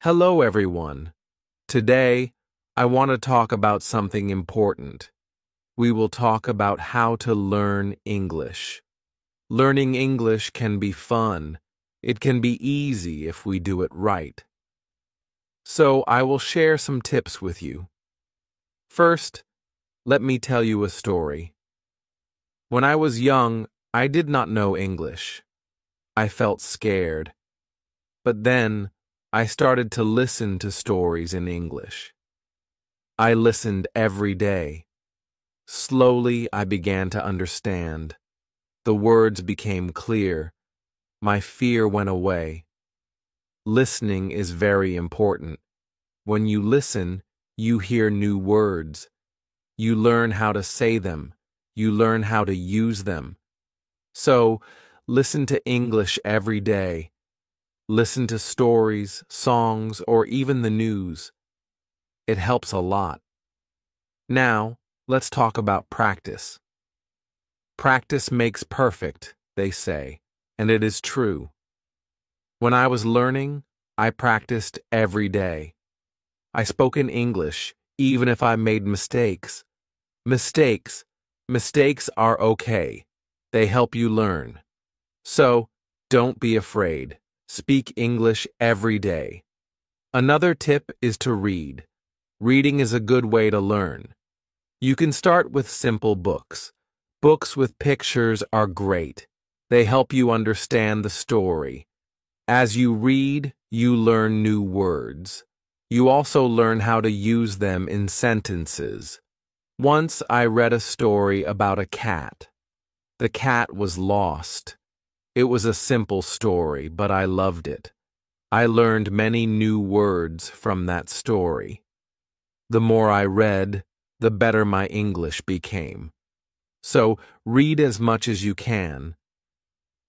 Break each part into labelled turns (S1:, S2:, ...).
S1: Hello, everyone. Today, I want to talk about something important. We will talk about how to learn English. Learning English can be fun. It can be easy if we do it right. So, I will share some tips with you. First, let me tell you a story. When I was young, I did not know English. I felt scared. But then, I started to listen to stories in English. I listened every day. Slowly, I began to understand. The words became clear. My fear went away. Listening is very important. When you listen, you hear new words. You learn how to say them. You learn how to use them. So, listen to English every day. Listen to stories, songs, or even the news. It helps a lot. Now, let's talk about practice. Practice makes perfect, they say, and it is true. When I was learning, I practiced every day. I spoke in English, even if I made mistakes. Mistakes are okay. They help you learn. So, don't be afraid. Speak English every day. Another tip is to read. Reading is a good way to learn. You can start with simple books. Books with pictures are great. They help you understand the story. As you read, you learn new words. You also learn how to use them in sentences. Once I read a story about a cat. The cat was lost. It was a simple story, but I loved it. I learned many new words from that story. The more I read, the better my English became. So, read as much as you can.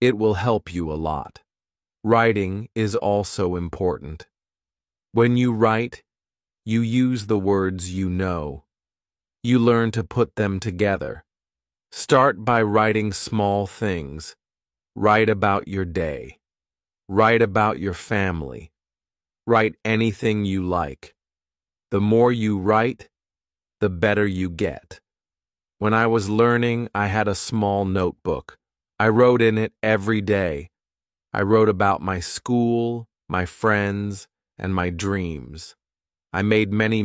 S1: It will help you a lot. Writing is also important. When you write, you use the words you know. You learn to put them together. Start by writing small things. Write about your day. Write about your family. Write anything you like. The more you write, the better you get. When I was learning, I had a small notebook. I wrote in it every day. I wrote about my school, my friends, and my dreams. I made many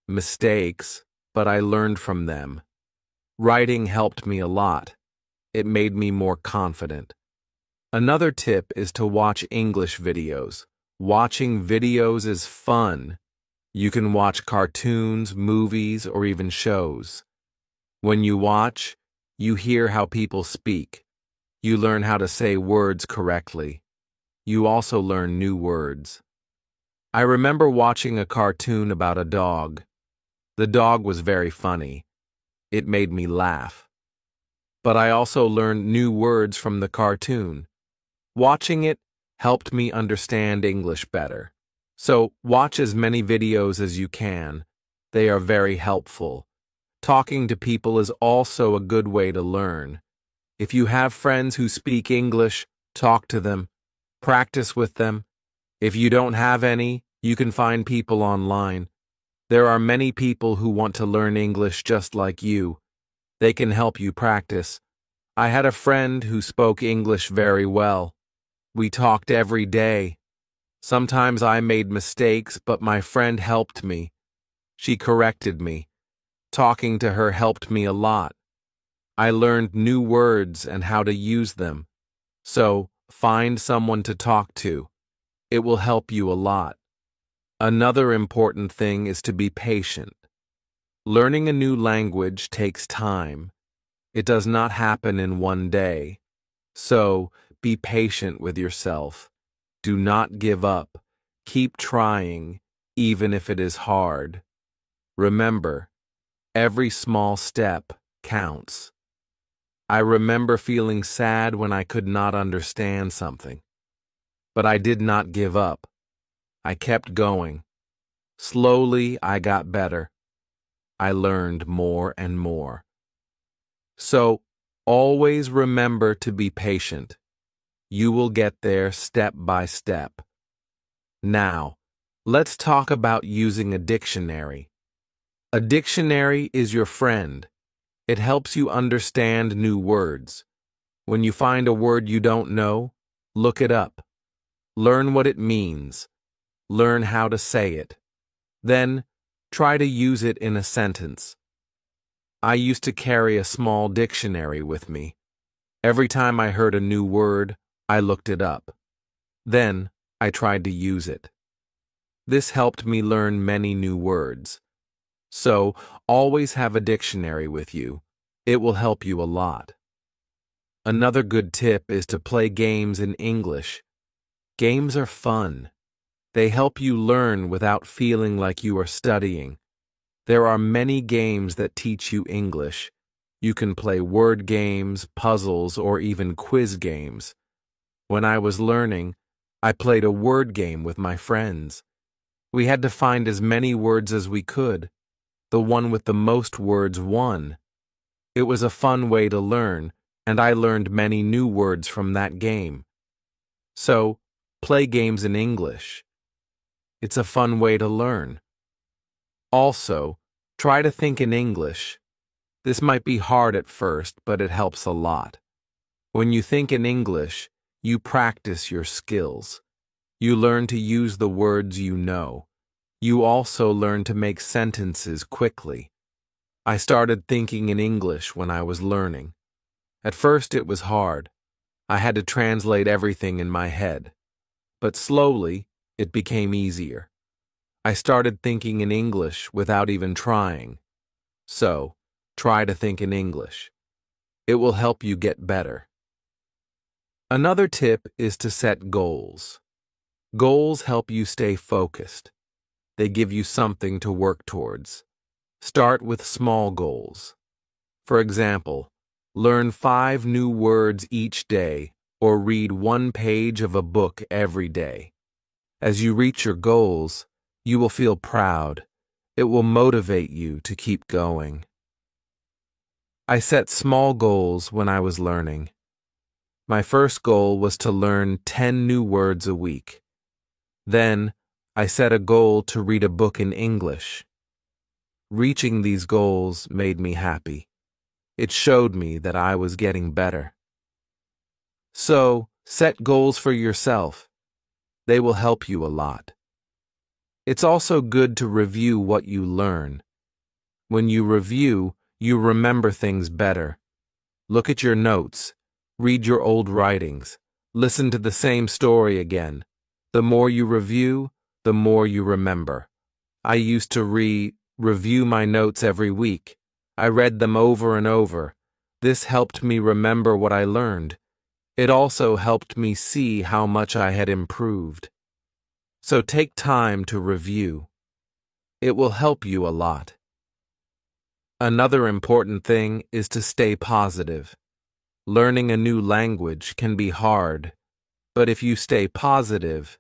S1: mistakes, but I learned from them. Writing helped me a lot. It made me more confident. Another tip is to watch English videos. Watching videos is fun. You can watch cartoons, movies, or even shows. When you watch, you hear how people speak. You learn how to say words correctly. You also learn new words. I remember watching a cartoon about a dog. The dog was very funny. It made me laugh. But I also learned new words from the cartoon. Watching it helped me understand English better. So, watch as many videos as you can. They are very helpful. Talking to people is also a good way to learn. If you have friends who speak English, talk to them. Practice with them. If you don't have any, you can find people online. There are many people who want to learn English just like you. They can help you practice. I had a friend who spoke English very well. We talked every day. Sometimes I made mistakes, but my friend helped me. She corrected me. Talking to her helped me a lot. I learned new words and how to use them. So, find someone to talk to. It will help you a lot. Another important thing is to be patient. Learning a new language takes time. It does not happen in one day. So, be patient with yourself. Do not give up. Keep trying, even if it is hard. Remember, every small step counts. I remember feeling sad when I could not understand something. But I did not give up. I kept going. Slowly, I got better. I learned more and more. So, always remember to be patient. You will get there step by step. Now, Let's talk about using a dictionary. A dictionary is your friend. It helps you understand new words. When you find a word you don't know, look it up. Learn what it means. Learn how to say it. Then, try to use it in a sentence. I used to carry a small dictionary with me. Every time I heard a new word, I looked it up. Then, I tried to use it. This helped me learn many new words. So, always have a dictionary with you. It will help you a lot. Another good tip is to play games in English. Games are fun. They help you learn without feeling like you are studying. There are many games that teach you English. You can play word games, puzzles, or even quiz games. When I was learning, I played a word game with my friends. We had to find as many words as we could. The one with the most words won. It was a fun way to learn, and I learned many new words from that game. So, play games in English. It's a fun way to learn. Also, try to think in English. This might be hard at first, but it helps a lot. When you think in English, you practice your skills. You learn to use the words you know. You also learn to make sentences quickly. I started thinking in English when I was learning. At first it was hard. I had to translate everything in my head. But slowly, it became easier. I started thinking in English without even trying. So, try to think in English. It will help you get better. Another tip is to set goals. Goals help you stay focused. They give you something to work towards. Start with small goals. For example, learn 5 new words each day or read 1 page of a book every day. As you reach your goals, you will feel proud. It will motivate you to keep going. I set small goals when I was learning. My first goal was to learn 10 new words a week. Then, I set a goal to read a book in English. Reaching these goals made me happy. It showed me that I was getting better. So, set goals for yourself. They will help you a lot. It's also good to review what you learn. When you review, you remember things better. Look at your notes. Read your old writings. Listen to the same story again. The more you review, the more you remember. I used to review my notes every week. I read them over and over. This helped me remember what I learned. It also helped me see how much I had improved. So take time to review. It will help you a lot. Another important thing is to stay positive. Learning a new language can be hard, but if you stay positive,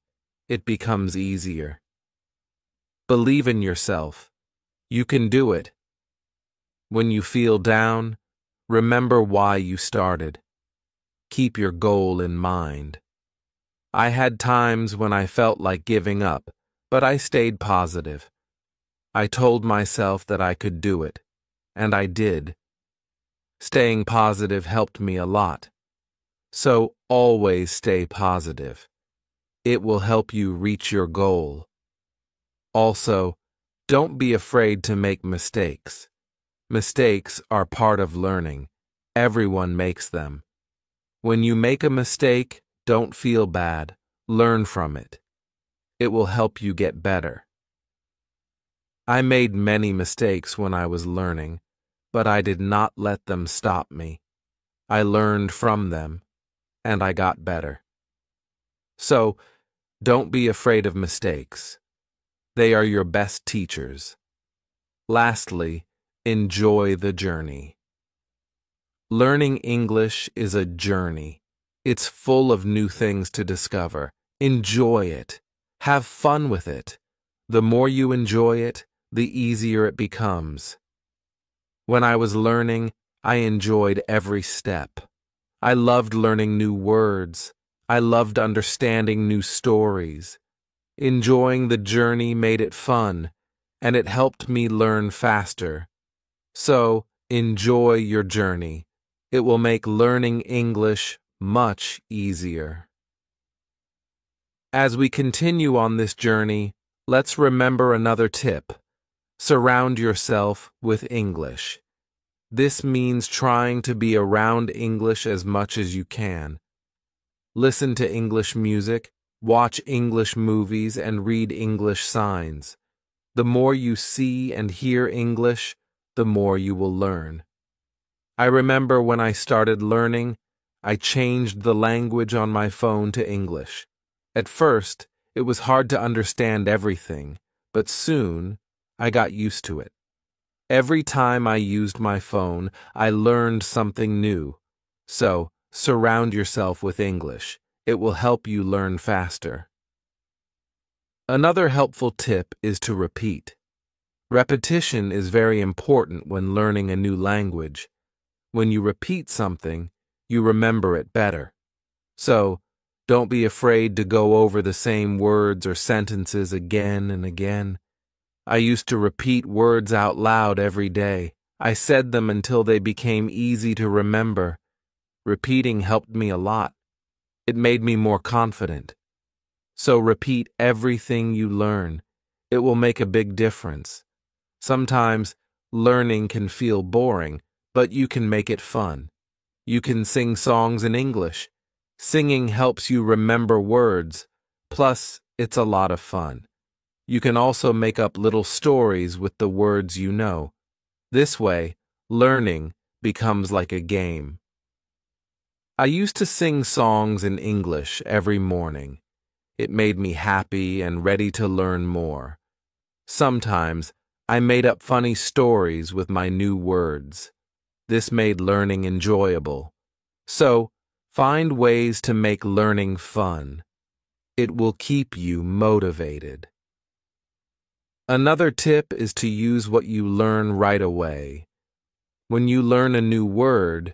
S1: it becomes easier. Believe in yourself. You can do it. When you feel down, remember why you started. Keep your goal in mind. I had times when I felt like giving up, but I stayed positive. I told myself that I could do it, and I did. Staying positive helped me a lot. So always stay positive. It will help you reach your goal. Also, don't be afraid to make mistakes. Mistakes are part of learning. Everyone makes them. When you make a mistake, don't feel bad. Learn from it. It will help you get better. I made many mistakes when I was learning, but I did not let them stop me. I learned from them, and I got better. So, don't be afraid of mistakes. They are your best teachers. Lastly, enjoy the journey. Learning English is a journey. It's full of new things to discover. Enjoy it. Have fun with it. The more you enjoy it, the easier it becomes. When I was learning, I enjoyed every step. I loved learning new words. I loved understanding new stories. Enjoying the journey made it fun, and it helped me learn faster. So, enjoy your journey. It will make learning English much easier. As we continue on this journey, let's remember another tip. Surround yourself with English. This means trying to be around English as much as you can. Listen to English music, watch English movies, and read English signs. The more you see and hear English, the more you will learn. I remember when I started learning, I changed the language on my phone to English. At first, it was hard to understand everything, but soon, I got used to it. Every time I used my phone, I learned something new. So, surround yourself with English. It will help you learn faster. Another helpful tip is to repeat. Repetition is very important when learning a new language. When you repeat something, you remember it better. So, don't be afraid to go over the same words or sentences again and again. I used to repeat words out loud every day. I said them until they became easy to remember. Repeating helped me a lot. It made me more confident. So repeat everything you learn. It will make a big difference. Sometimes learning can feel boring, but you can make it fun. You can sing songs in English. Singing helps you remember words. Plus, it's a lot of fun. You can also make up little stories with the words you know. This way, learning becomes like a game. I used to sing songs in English every morning. It made me happy and ready to learn more. Sometimes, I made up funny stories with my new words. This made learning enjoyable. So, find ways to make learning fun. It will keep you motivated. Another tip is to use what you learn right away. When you learn a new word,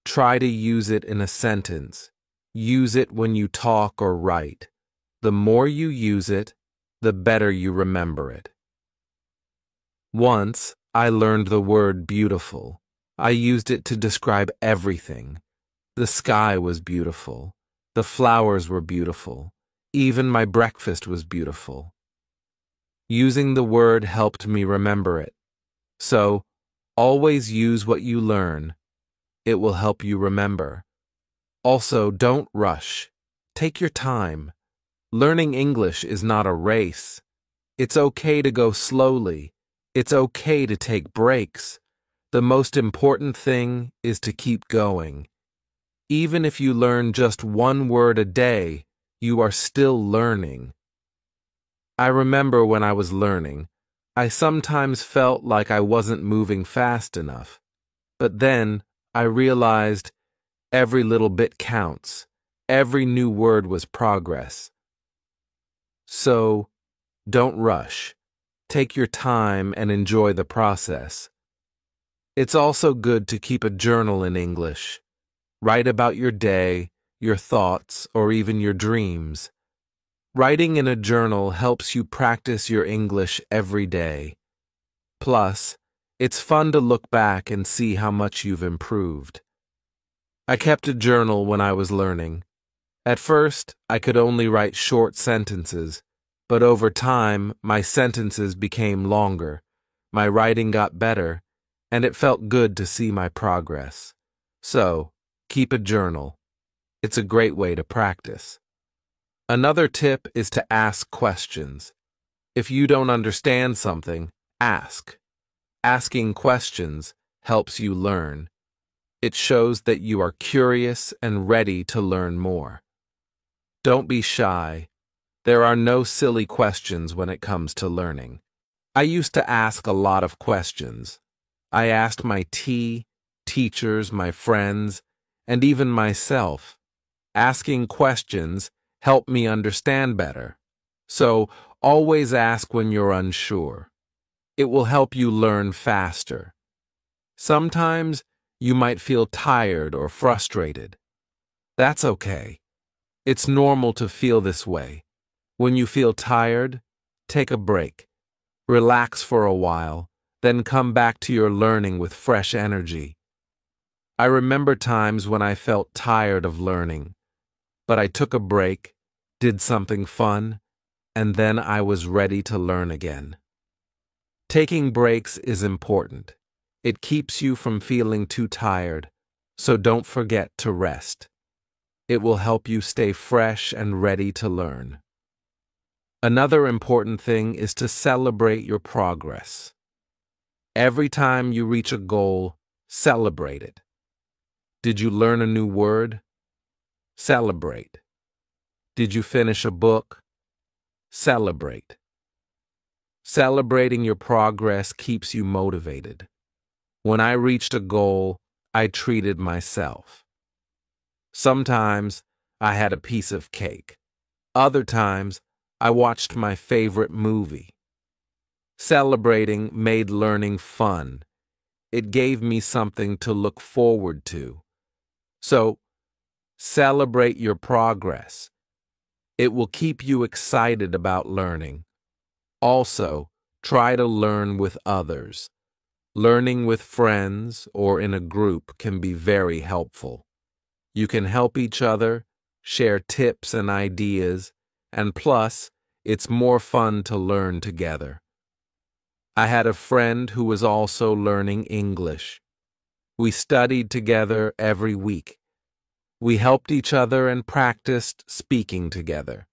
S1: try to use it in a sentence. Use it when you talk or write. The more you use it, the better you remember it. Once, I learned the word beautiful. I used it to describe everything. The sky was beautiful. The flowers were beautiful. Even my breakfast was beautiful. Using the word helped me remember it. So, always use what you learn. It will help you remember. Also, don't rush. Take your time. Learning English is not a race. It's okay to go slowly. It's okay to take breaks. The most important thing is to keep going. Even if you learn just one word a day, you are still learning. I remember when I was learning, I sometimes felt like I wasn't moving fast enough. But then I realized every little bit counts. Every new word was progress. So, don't rush. Take your time and enjoy the process. It's also good to keep a journal in English. Write about your day, your thoughts, or even your dreams. Writing in a journal helps you practice your English every day. Plus, it's fun to look back and see how much you've improved. I kept a journal when I was learning. At first, I could only write short sentences, but over time, my sentences became longer. My writing got better, and it felt good to see my progress. So, keep a journal. It's a great way to practice. Another tip is to ask questions. If you don't understand something, ask. Asking questions helps you learn. It shows that you are curious and ready to learn more. Don't be shy. There are no silly questions when it comes to learning. I used to ask a lot of questions. I asked my teachers, my friends, and even myself. Asking questions help me understand better. So, always ask when you're unsure. It will help you learn faster. Sometimes, you might feel tired or frustrated. That's okay. It's normal to feel this way. When you feel tired, take a break. Relax for a while, then come back to your learning with fresh energy. I remember times when I felt tired of learning, but I took a break, did something fun, and then I was ready to learn again. Taking breaks is important. It keeps you from feeling too tired, so don't forget to rest. It will help you stay fresh and ready to learn. Another important thing is to celebrate your progress. Every time you reach a goal, celebrate it. Did you learn a new word? Celebrate. Did you finish a book? Celebrate. Celebrating your progress keeps you motivated. When I reached a goal, I treated myself. Sometimes I had a piece of cake. Other times, I watched my favorite movie. Celebrating made learning fun. It gave me something to look forward to. So, celebrate your progress. It will keep you excited about learning. Also, try to learn with others. Learning with friends or in a group can be very helpful. You can help each other, share tips and ideas, and plus, it's more fun to learn together. I had a friend who was also learning English. We studied together every week. We helped each other and practiced speaking together.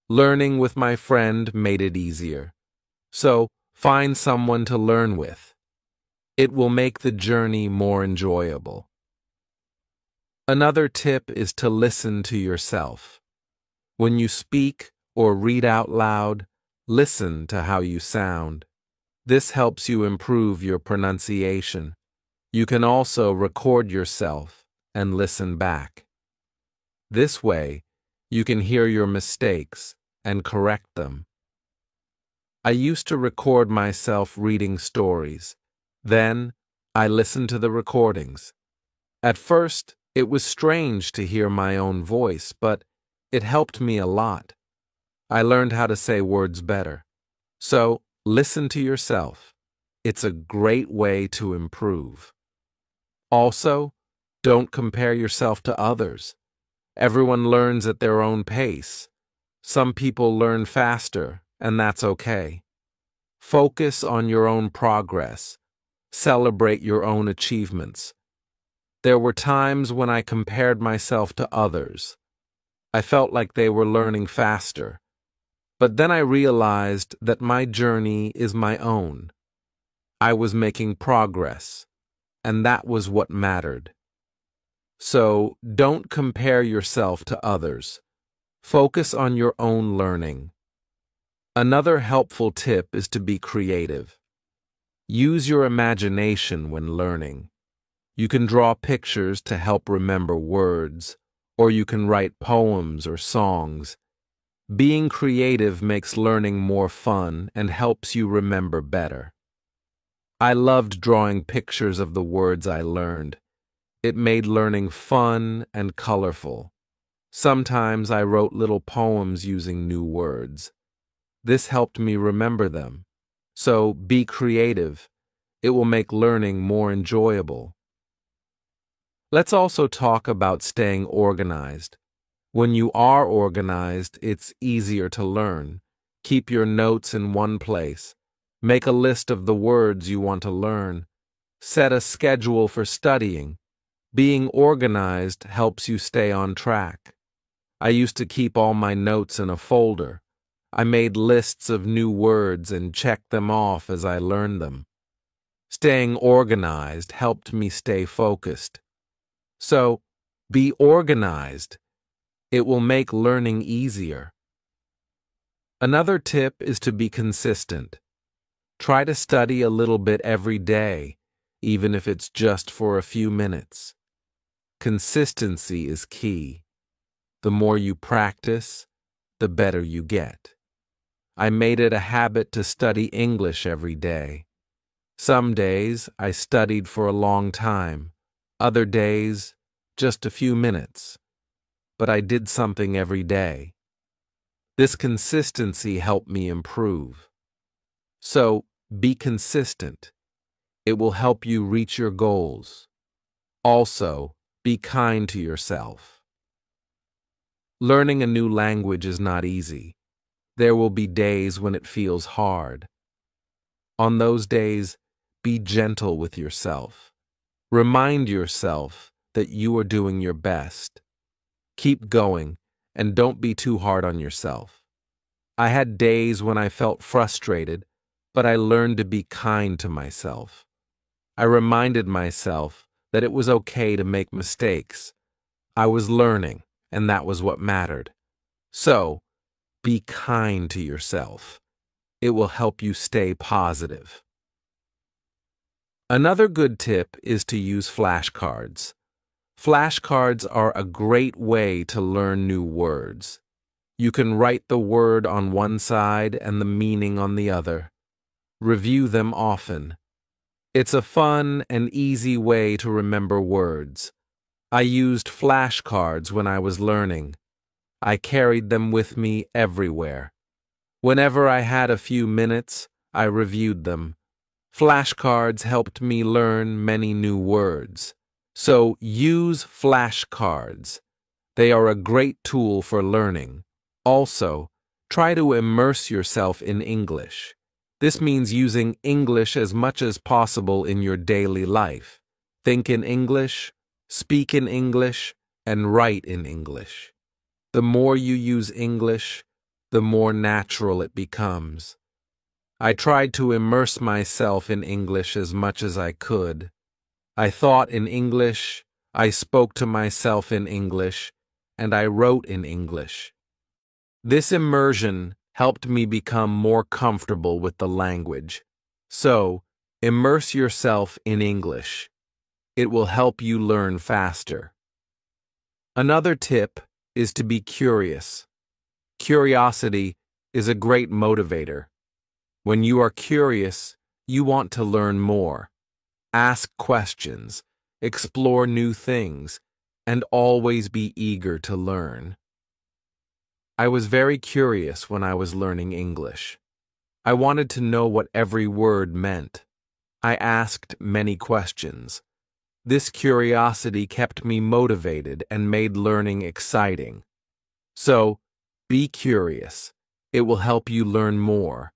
S1: Learning with my friend made it easier. So, find someone to learn with. It will make the journey more enjoyable. Another tip is to listen to yourself. When you speak or read out loud, listen to how you sound. This helps you improve your pronunciation. You can also record yourself and listen back. This way, you can hear your mistakes and correct them. I used to record myself reading stories. Then, I listened to the recordings. At first, it was strange to hear my own voice, but it helped me a lot. I learned how to say words better. So, listen to yourself. It's a great way to improve. Also, don't compare yourself to others. Everyone learns at their own pace. Some people learn faster, and that's okay. Focus on your own progress. Celebrate your own achievements. There were times when I compared myself to others. I felt like they were learning faster. But then I realized that my journey is my own. I was making progress, and that was what mattered. So, don't compare yourself to others. Focus on your own learning. Another helpful tip is to be creative. Use your imagination when learning. You can draw pictures to help remember words, or you can write poems or songs. Being creative makes learning more fun and helps you remember better. I loved drawing pictures of the words I learned. It made learning fun and colorful. Sometimes I wrote little poems using new words. This helped me remember them. So be creative. It will make learning more enjoyable. Let's also talk about staying organized. When you are organized, it's easier to learn. Keep your notes in one place. Make a list of the words you want to learn. Set a schedule for studying. Being organized helps you stay on track. I used to keep all my notes in a folder. I made lists of new words and checked them off as I learned them. Staying organized helped me stay focused. So, be organized. It will make learning easier. Another tip is to be consistent. Try to study a little bit every day, even if it's just for a few minutes. Consistency is key. The more you practice, the better you get. I made it a habit to study English every day. Some days I studied for a long time, other days just a few minutes. But I did something every day. This consistency helped me improve. So, be consistent. It will help you reach your goals. Also, be kind to yourself. Learning a new language is not easy. There will be days when it feels hard. On those days, be gentle with yourself. Remind yourself that you are doing your best. Keep going, and don't be too hard on yourself. I had days when I felt frustrated, but I learned to be kind to myself. I reminded myself that it was okay to make mistakes. I was learning, and that was what mattered. So, be kind to yourself. It will help you stay positive. Another good tip is to use flashcards. Flashcards are a great way to learn new words. You can write the word on one side and the meaning on the other. Review them often. It's a fun and easy way to remember words. I used flashcards when I was learning. I carried them with me everywhere. Whenever I had a few minutes, I reviewed them. Flashcards helped me learn many new words. So use flashcards. They are a great tool for learning. Also, try to immerse yourself in English. This means using English as much as possible in your daily life. Think in English, speak in English, and write in English. The more you use English, the more natural it becomes. I tried to immerse myself in English as much as I could. I thought in English, I spoke to myself in English, and I wrote in English. This immersion helped me become more comfortable with the language. So, immerse yourself in English. It will help you learn faster. Another tip is to be curious. Curiosity is a great motivator. When you are curious, you want to learn more. Ask questions, explore new things, and always be eager to learn. I was very curious when I was learning English. I wanted to know what every word meant. I asked many questions. This curiosity kept me motivated and made learning exciting. So, be curious. It will help you learn more.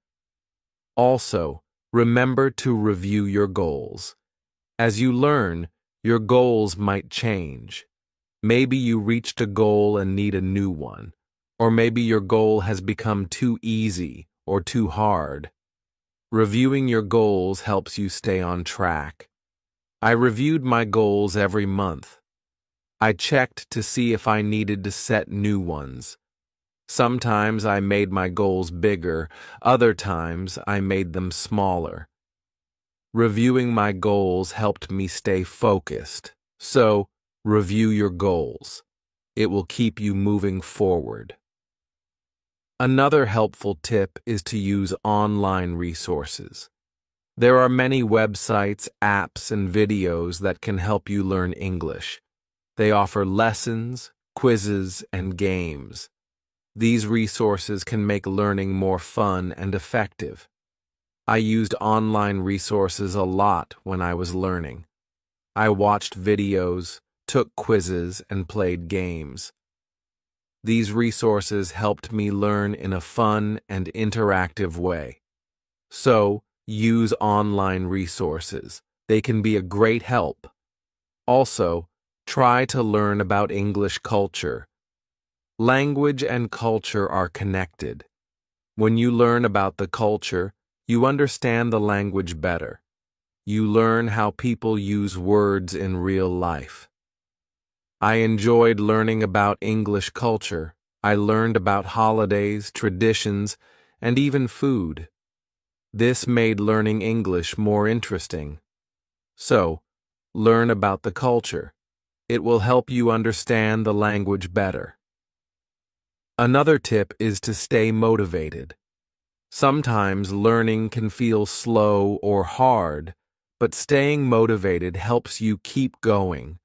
S1: Also, remember to review your goals. As you learn, your goals might change. Maybe you reached a goal and need a new one, or maybe your goal has become too easy or too hard. Reviewing your goals helps you stay on track. I reviewed my goals every month. I checked to see if I needed to set new ones. Sometimes I made my goals bigger, other times I made them smaller. Reviewing my goals helped me stay focused. So, review your goals. It will keep you moving forward. Another helpful tip is to use online resources. There are many websites, apps, and videos that can help you learn English. They offer lessons, quizzes, and games. These resources can make learning more fun and effective. I used online resources a lot when I was learning. I watched videos, took quizzes, and played games. These resources helped me learn in a fun and interactive way. So, use online resources. They can be a great help. Also, try to learn about English culture. Language and culture are connected. When you learn about the culture, you understand the language better. You learn how people use words in real life. I enjoyed learning about English culture. I learned about holidays, traditions, and even food. This made learning English more interesting. So, learn about the culture. It will help you understand the language better. Another tip is to stay motivated. Sometimes learning can feel slow or hard, but staying motivated helps you keep going.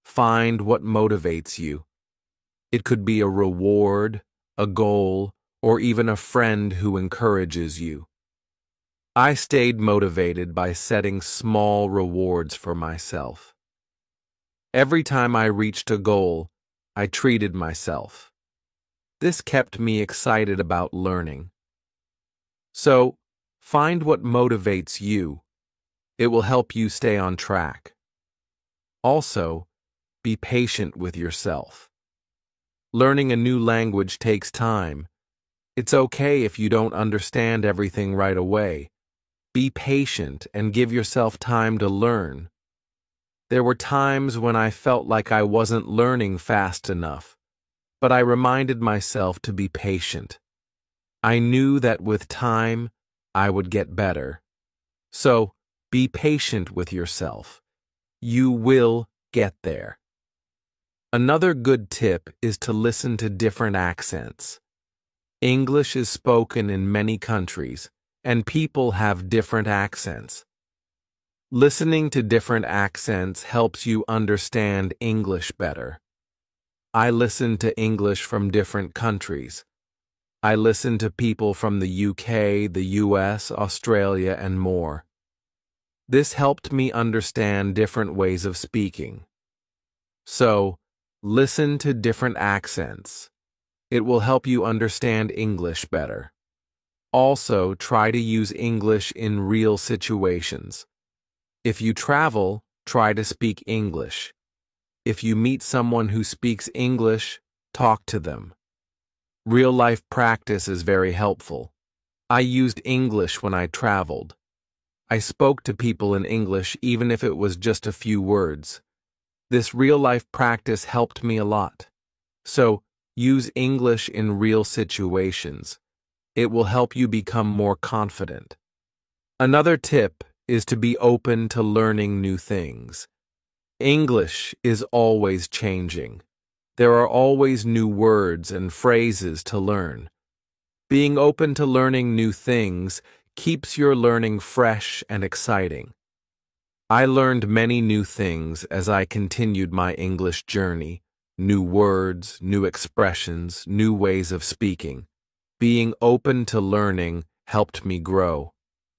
S1: Find what motivates you. It could be a reward, a goal, or even a friend who encourages you. I stayed motivated by setting small rewards for myself. Every time I reached a goal, I treated myself. This kept me excited about learning. So, find what motivates you. It will help you stay on track. Also, be patient with yourself. Learning a new language takes time. It's okay if you don't understand everything right away. Be patient and give yourself time to learn. There were times when I felt like I wasn't learning fast enough, but I reminded myself to be patient. I knew that with time, I would get better. So, be patient with yourself. You will get there. Another good tip is to listen to different accents. English is spoken in many countries, and people have different accents. Listening to different accents helps you understand English better. I listen to English from different countries. I listen to people from the UK, the US, Australia, and more. This helped me understand different ways of speaking. So, listen to different accents. It will help you understand English better. Also, try to use English in real situations. If you travel, try to speak English. If you meet someone who speaks English, talk to them. Real-life practice is very helpful. I used English when I traveled. I spoke to people in English even if it was just a few words. This real-life practice helped me a lot. So, use English in real situations. It will help you become more confident. Another tip is to be open to learning new things. English is always changing. There are always new words and phrases to learn. Being open to learning new things keeps your learning fresh and exciting. I learned many new things as I continued my English journey. New words, new expressions, new ways of speaking. Being open to learning helped me grow.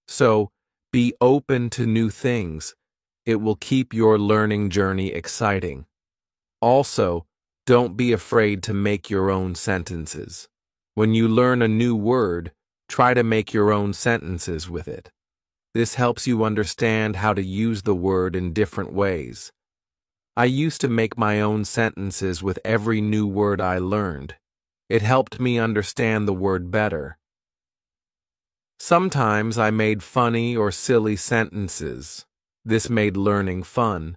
S1: So, be open to new things. It will keep your learning journey exciting. Also, don't be afraid to make your own sentences. When you learn a new word, try to make your own sentences with it. This helps you understand how to use the word in different ways. I used to make my own sentences with every new word I learned. It helped me understand the word better. Sometimes I made funny or silly sentences. This made learning fun.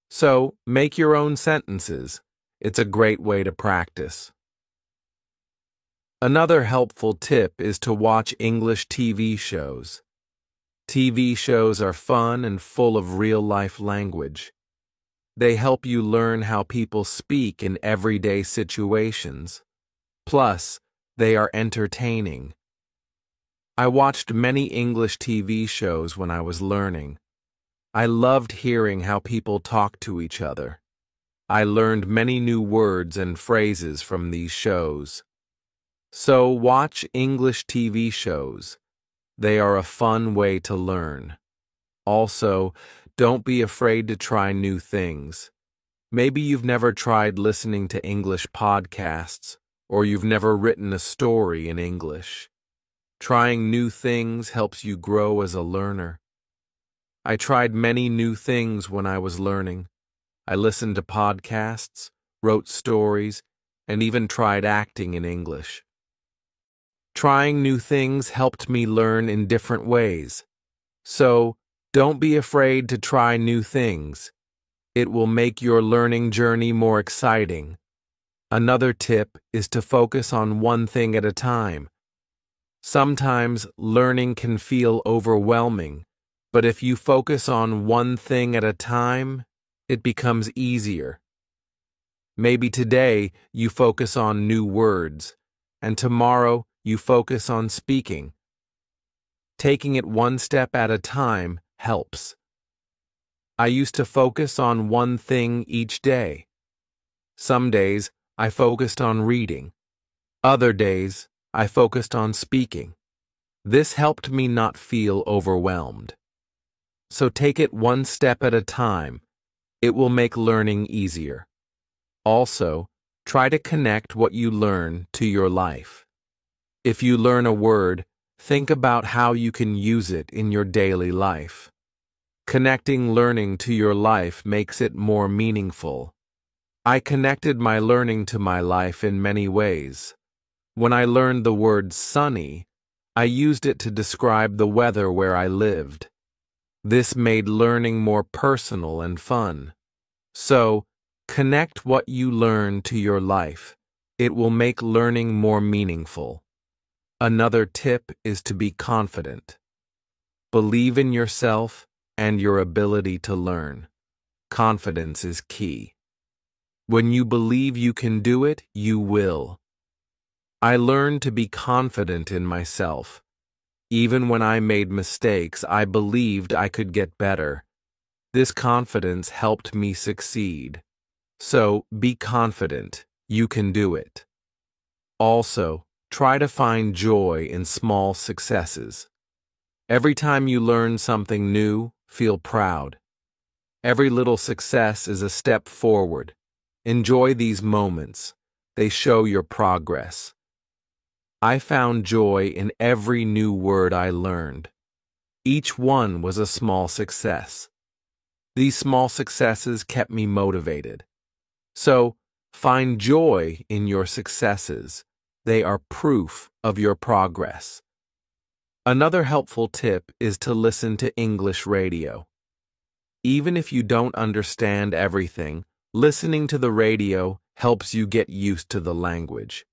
S1: So, make your own sentences. It's a great way to practice. Another helpful tip is to watch English TV shows. TV shows are fun and full of real-life language. They help you learn how people speak in everyday situations. Plus, they are entertaining. I watched many English TV shows when I was learning. I loved hearing how people talk to each other. I learned many new words and phrases from these shows. So watch English TV shows. They are a fun way to learn. Also, don't be afraid to try new things. Maybe you've never tried listening to English podcasts, or you've never written a story in English. Trying new things helps you grow as a learner. I tried many new things when I was learning. I listened to podcasts, wrote stories, and even tried acting in English. Trying new things helped me learn in different ways. So, don't be afraid to try new things. It will make your learning journey more exciting. Another tip is to focus on one thing at a time. Sometimes learning can feel overwhelming, but if you focus on one thing at a time, it becomes easier. Maybe today you focus on new words, and tomorrow you focus on speaking. Taking it one step at a time helps. I used to focus on one thing each day. Some days I focused on reading. Other days, I focused on speaking. This helped me not feel overwhelmed. So take it one step at a time. It will make learning easier. Also, try to connect what you learn to your life. If you learn a word, think about how you can use it in your daily life. Connecting learning to your life makes it more meaningful. I connected my learning to my life in many ways. When I learned the word sunny, I used it to describe the weather where I lived. This made learning more personal and fun. So, connect what you learn to your life. It will make learning more meaningful. Another tip is to be confident. Believe in yourself and your ability to learn. Confidence is key. When you believe you can do it, you will. I learned to be confident in myself. Even when I made mistakes, I believed I could get better. This confidence helped me succeed. So, be confident. You can do it. Also, try to find joy in small successes. Every time you learn something new, feel proud. Every little success is a step forward. Enjoy these moments. They show your progress. I found joy in every new word I learned. Each one was a small success. These small successes kept me motivated. So, find joy in your successes. They are proof of your progress. Another helpful tip is to listen to English radio. Even if you don't understand everything, listening to the radio helps you get used to the language.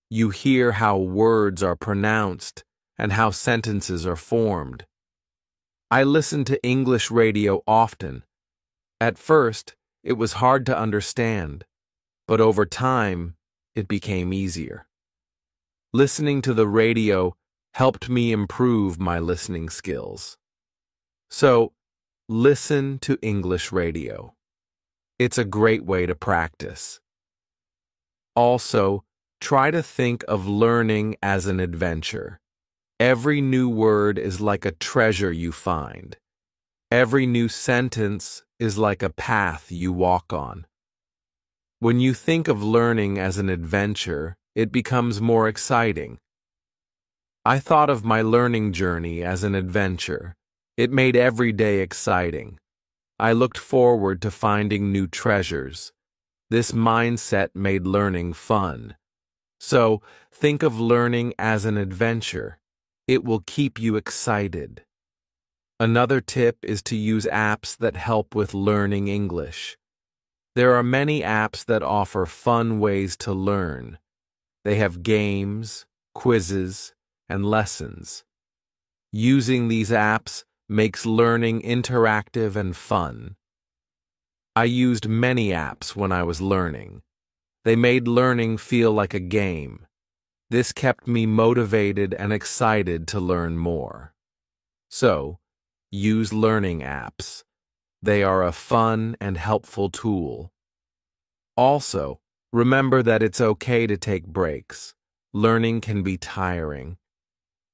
S1: You hear how words are pronounced and how sentences are formed. I listen to English radio often. At first, it was hard to understand, but over time, it became easier. Listening to the radio helped me improve my listening skills. So, listen to English radio. It's a great way to practice. Also, try to think of learning as an adventure. Every new word is like a treasure you find. Every new sentence is like a path you walk on. When you think of learning as an adventure, it becomes more exciting. I thought of my learning journey as an adventure. It made every day exciting. I looked forward to finding new treasures. This mindset made learning fun. So, think of learning as an adventure. It will keep you excited. Another tip is to use apps that help with learning English. There are many apps that offer fun ways to learn. They have games, quizzes, and lessons. Using these apps makes learning interactive and fun. I used many apps when I was learning. They made learning feel like a game. This kept me motivated and excited to learn more. So, use learning apps. They are a fun and helpful tool. Also, remember that it's okay to take breaks. Learning can be tiring.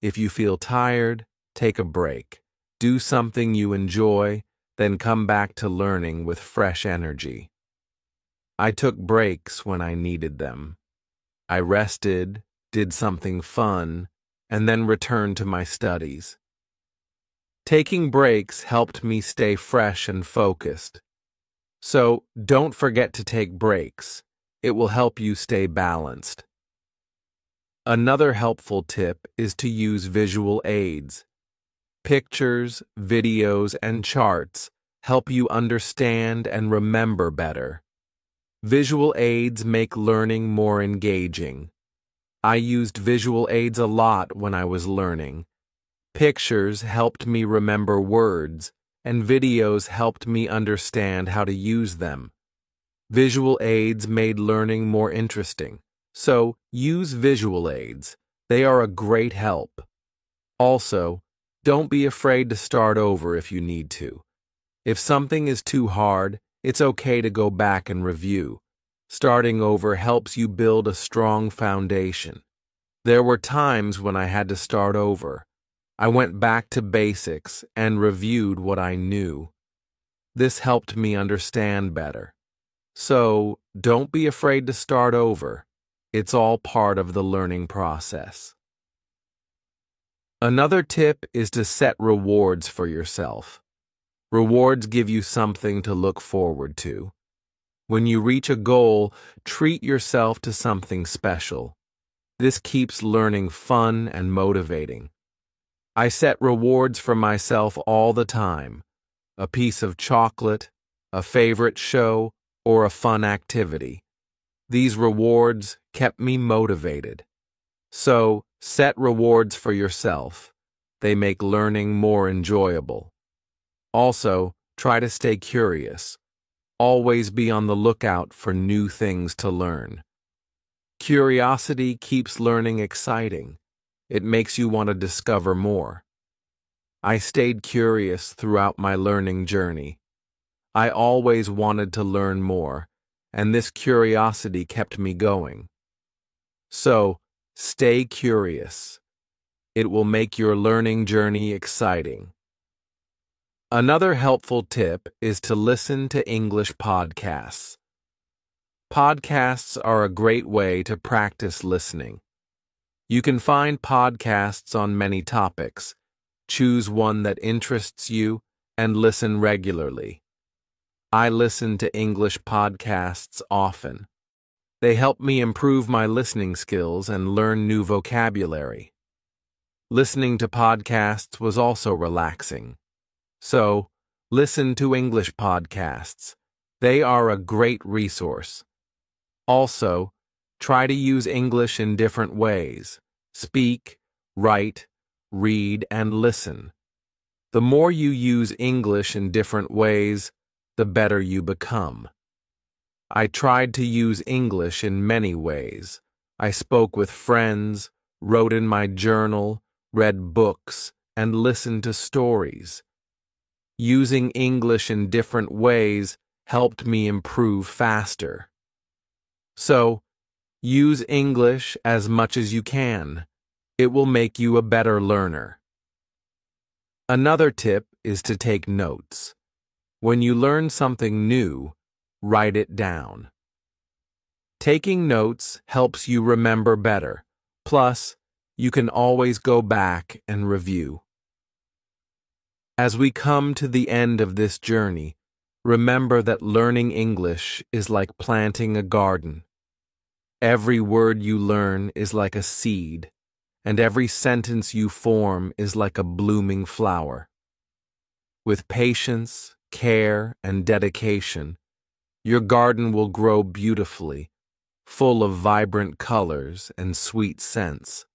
S1: If you feel tired, take a break. Do something you enjoy, then come back to learning with fresh energy. I took breaks when I needed them. I rested, did something fun, and then returned to my studies. Taking breaks helped me stay fresh and focused. So, don't forget to take breaks. It will help you stay balanced. Another helpful tip is to use visual aids. Pictures, videos, and charts help you understand and remember better. Visual aids make learning more engaging. I used visual aids a lot when I was learning. Pictures helped me remember words, and videos helped me understand how to use them. Visual aids made learning more interesting, so use visual aids. They are a great help. Also, don't be afraid to start over if you need to. If something is too hard, it's okay to go back and review. Starting over helps you build a strong foundation. There were times when I had to start over. I went back to basics and reviewed what I knew. This helped me understand better. So, don't be afraid to start over. It's all part of the learning process. Another tip is to set rewards for yourself. Rewards give you something to look forward to. When you reach a goal, treat yourself to something special. This keeps learning fun and motivating. I set rewards for myself all the time. A piece of chocolate, a favorite show, or a fun activity. These rewards kept me motivated. So, set rewards for yourself. They make learning more enjoyable. Also, try to stay curious. Always be on the lookout for new things to learn. Curiosity keeps learning exciting. It makes you want to discover more. I stayed curious throughout my learning journey. I always wanted to learn more, and this curiosity kept me going. So, stay curious. It will make your learning journey exciting. Another helpful tip is to listen to English podcasts. Podcasts are a great way to practice listening. You can find podcasts on many topics. Choose one that interests you and listen regularly. I listen to English podcasts often. They help me improve my listening skills and learn new vocabulary. Listening to podcasts was also relaxing. So, listen to English podcasts. They are a great resource. Also, try to use English in different ways. Speak, write, read, and listen. The more you use English in different ways, the better you become. I tried to use English in many ways. I spoke with friends, wrote in my journal, read books, and listened to stories. Using English in different ways helped me improve faster. So, use English as much as you can. It will make you a better learner. Another tip is to take notes. When you learn something new, write it down. Taking notes helps you remember better. Plus, you can always go back and review. As we come to the end of this journey, remember that learning English is like planting a garden. Every word you learn is like a seed, and every sentence you form is like a blooming flower. With patience, care, and dedication, your garden will grow beautifully, full of vibrant colors and sweet scents.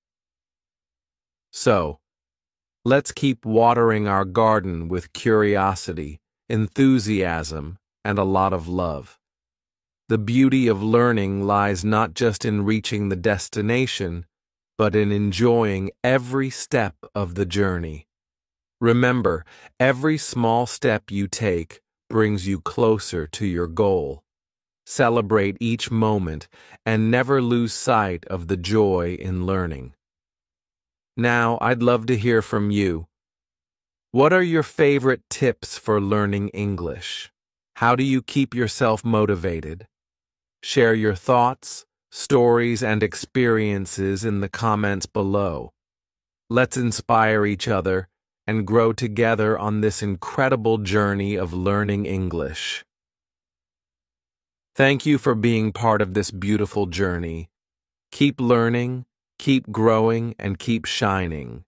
S1: So, let's keep watering our garden with curiosity, enthusiasm, and a lot of love. The beauty of learning lies not just in reaching the destination, but in enjoying every step of the journey. Remember, every small step you take brings you closer to your goal. Celebrate each moment and never lose sight of the joy in learning. Now, I'd love to hear from you. What are your favorite tips for learning English? How do you keep yourself motivated? Share your thoughts, stories, and experiences in the comments below. Let's inspire each other and grow together on this incredible journey of learning English. Thank you for being part of this beautiful journey. Keep learning, keep growing, and keep shining.